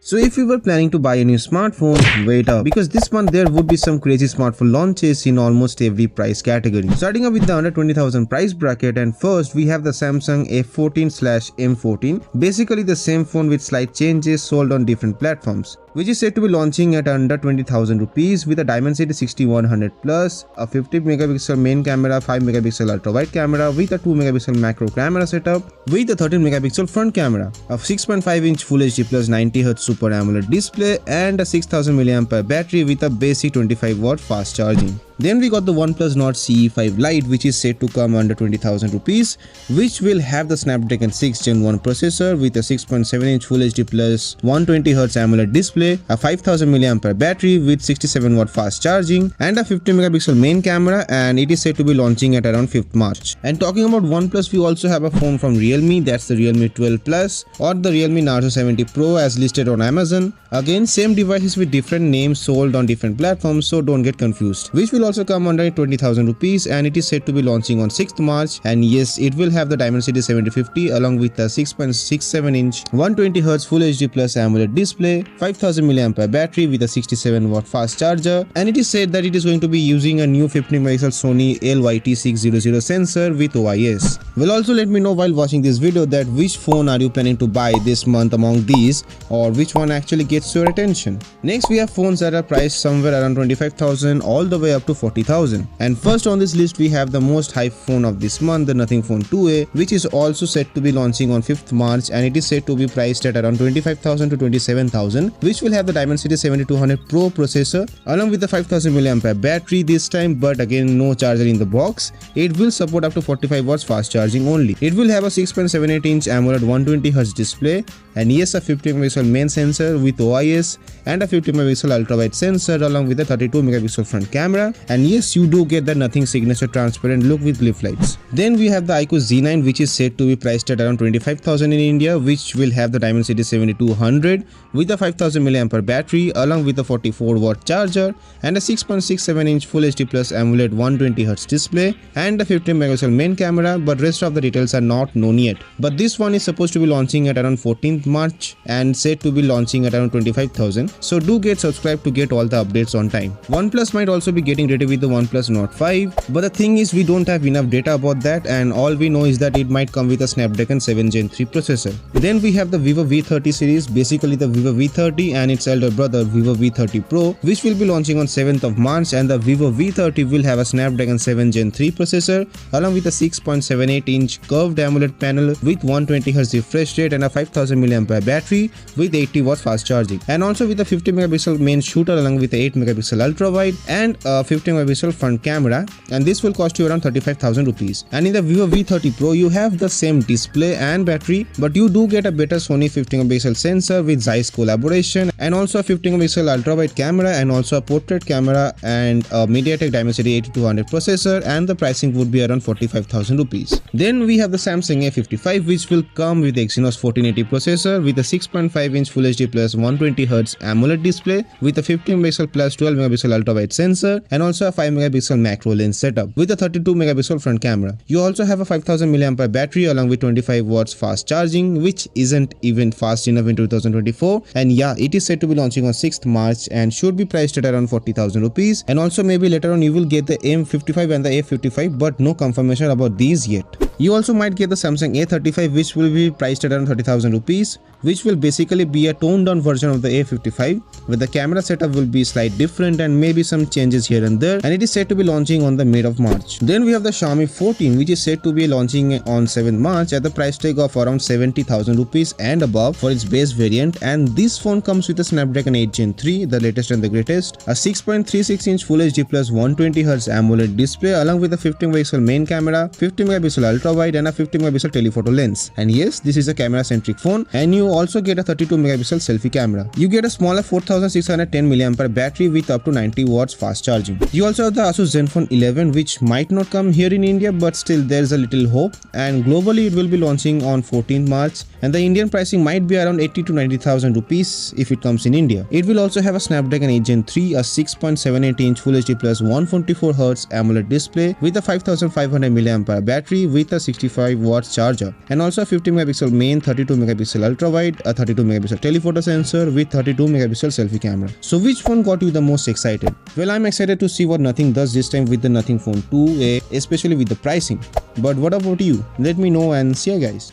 So if you were planning to buy a new smartphone, wait up, because this month there would be some crazy smartphone launches in almost every price category. Starting up with the under 20,000 price bracket, and first we have the Samsung A14/M14, basically the same phone with slight changes sold on different platforms, which is said to be launching at under 20,000 rupees with a Dimensity 6100 plus, a 50 megapixel main camera, 5 megapixel ultra wide camera with a 2 megapixel macro camera setup with a 13 megapixel front camera, a 6.5 inch Full HD plus 90Hz Super AMOLED display, and a 6000 mAh battery with a basic 25 watt fast charging. Then we got the Oneplus Nord CE5 Lite, which is said to come under 20,000 rupees, which will have the Snapdragon 6 Gen 1 processor with a 6.7 inch Full HD plus 120Hz AMOLED display, a 5000 mAh battery with 67 watt fast charging, and a 50 megapixel main camera, and it is said to be launching at around 5th March. And talking about OnePlus, we also have a phone from Realme, that's the Realme 12 Plus or the Realme Narzo 70 Pro as listed on Amazon. Again, same devices with different names sold on different platforms, so don't get confused. Which will also come under 20,000 rupees, and it is said to be launching on 6th March. And yes, it will have the Dimensity 7050 along with a 6.67 inch 120Hz Full HD plus AMOLED display, 5000 mAh battery with a 67 watt fast charger, and it is said that it is going to be using a new 50 megapixel Sony LYT600 sensor with OIS. Well, also let me know while watching this video that which phone are you planning to buy this month among these, or which one actually gets your attention. Next we have phones that are priced somewhere around 25,000 all the way up to 40,000. And first on this list we have the most hyped phone of this month, the Nothing Phone 2A, which is also set to be launching on 5th March, and it is said to be priced at around 25,000 to 27,000, which will have the Dimensity 7200 Pro processor along with the 5000 mAh battery this time, but again no charger in the box. It will support up to 45 watts fast charging only. It will have a 6.78 inch AMOLED 120Hz display, and yes, a 50 megapixel main sensor with OIS, and a 50 megapixel ultra wide sensor along with a 32 megapixel front camera, and yes, you do get the Nothing signature transparent look with leaf lights. Then we have the Iqoo Z9, which is said to be priced at around 25,000 in India, which will have the Dimensity 7200 with a 5000 mAh battery along with a 44 watt charger and a 6.67 inch Full HD plus AMOLED 120Hz display and a 50 megapixel main camera, but rest of the details are not known yet. But this one is supposed to be launching at around 14th March and said to be launching at around 25,000, so do get subscribed to get all the updates on time. OnePlus might also be getting ready with the OnePlus Nord 5, but the thing is we don't have enough data about that, and all we know is that it might come with a Snapdragon 7 Gen 3 processor. Then we have the Vivo V30 series, basically the Vivo V30 and its elder brother Vivo V30 Pro, which will be launching on 7th of March, and the Vivo V30 will have a Snapdragon 7 Gen 3 processor along with a 6.78 inch curved AMOLED panel with 120Hz refresh rate and a 5000 mAh battery with 80 watts fast charging, and also with a 50 megapixel main shooter along with a 8 megapixel ultra wide and a 50 megapixel front camera, and this will cost you around 35,000 rupees. And in the Vivo V30 Pro you have the same display and battery, but you do get a better Sony 50 megapixel sensor with Zeiss collaboration, and also a 50 megapixel ultra wide camera, and also a portrait camera, and a MediaTek Dimensity 8200 processor, and the pricing would be around 45,000 rupees. Then we have the Samsung A55, which will come with the Exynos 1480 processor with a 6.5 inch Full HD plus 120Hz AMOLED display with a 15 megapixel plus 12 megapixel ultra wide sensor, and also a 5 megapixel macro lens setup with a 32 megapixel front camera. You also have a 5000 mAh battery along with 25 watts fast charging, which isn't even fast enough in 2024, and yeah, it is said to be launching on 6th March and should be priced at around 40,000 rupees. And also maybe later on you will get the M55 and the A55, but no confirmation about these yet. You also might get the Samsung A35, which will be priced at around 30,000 rupees, which will basically be a toned down version of the A55, where the camera setup will be slightly different and maybe some changes here and there, and it is said to be launching on the mid of March. Then we have the Xiaomi 14, which is said to be launching on 7th March at the price tag of around 70,000 rupees and above for its base variant, and this phone comes with a Snapdragon 8 Gen 3, the latest and the greatest, a 6.36 inch Full HD plus 120Hz AMOLED display along with a 50 megapixel main camera, 50 megapixel ultra wide and a 50 megapixel telephoto lens. And yes, this is a camera centric phone, and you also get a 32 megapixel selfie camera. You get a smaller 4610 mAh battery with up to 90 watts fast charging. You also have the Asus Zenfone 11, which might not come here in India, but still there's a little hope, and globally it will be launching on 14th March, and the Indian pricing might be around 80 to 90,000 rupees if it comes in India. It will also have a Snapdragon 8 Gen 3, a 6.78 inch Full HD plus 144Hz AMOLED display with a 5500 mAh battery with with a 65 watts charger, and also a 50 megapixel main, 32 megapixel ultra wide, a 32 megapixel telephoto sensor with 32 megapixel selfie camera. So which phone got you the most excited? Well, I'm excited to see what Nothing does this time with the Nothing Phone 2a, especially with the pricing. But what about you? Let me know, and see ya guys.